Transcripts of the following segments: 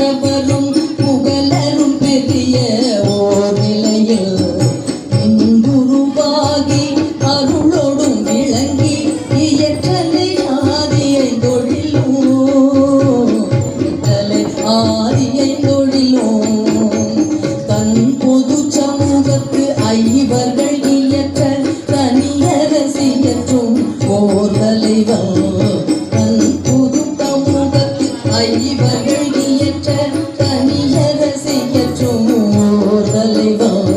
மற்றவரும் புகழரும் பெரிய ஓர் நிலையில் இன்புருவாகி அருளோடும் விளங்கி இயற்றலை ஆதியை தொழிலும் ஆதியை தொழிலும் தன் பொது சமூகத்து ஐவர்கள் இயற்ற தனியரசியற்றும் ஓர் தலைவன் தன் பொது சமூகத்து ஐவர்கள் இயற்ற தனியரசியற்றும் ஓர் தலைவன்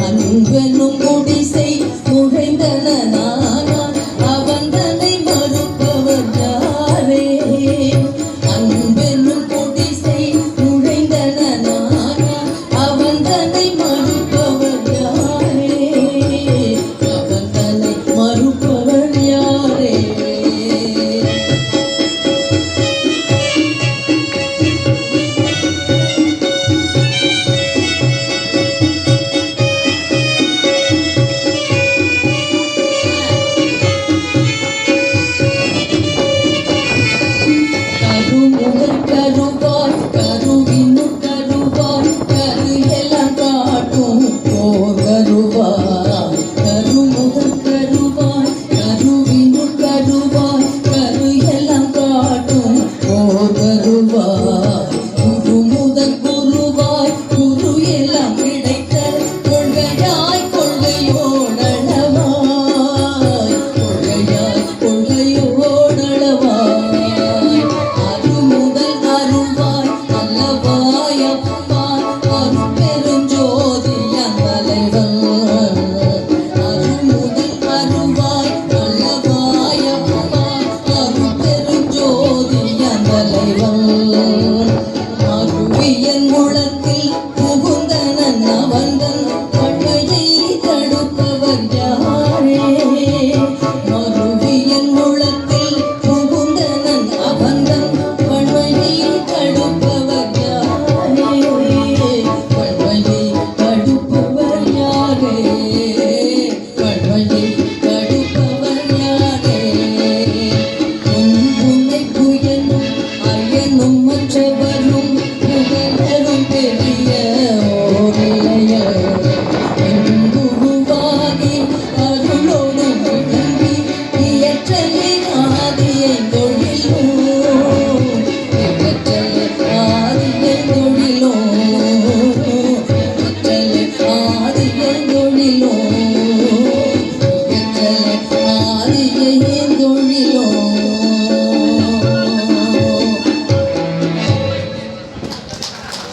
அன்பெனும் குடிசை நுழைந்தன நானான் அவன் தன்னை மறுப்பவர் யாரே அன்பெனும் குடிசை நுழைந்தன நானான் அவன் தன்னை மறுப்பவர் யாரே அவன் தன்னை மறுப்பவர் யாரே கருமுதல் கருவாய் கருவினு கருவாய் கரு எல்லாம் காட்டும் ஓர் கருவாய் கருமுதல் கருவாய் கருவினு கருவாய் கரு எல்லாம் காட்டும் ஓர் கருவாய் குரு முதல் குருவாய் குரு எல்லாம் கிடைத்த கொள்கையாய் கொள்கையோடளவாய் கொள்கையாய் கொள்கையோடளவாய் அருமுதல் அருவாய் அல்லவாய் அப்பாய் அருட்பெருஞ்சோதியான் தலைவன் அருமுதல் அருவாய் அல்லவாய் அப்பாய் அருட்பெருஞ்சோதியான் தலைவன் அருவியன் முழத்தில் புகுந்தனன் அவன்தன் வன்மையை தடுப்பவர் யாரே அருவியன் முழத்தில் புகுந்தனன் அவன்தன் வன்மையை தடுப்பவர் யாரே வன்மையை தடுப்பவர் யாரே வன்மையை தடுப்பவர் யாரே உன்னை புயனும் அயனும் மற்றவர்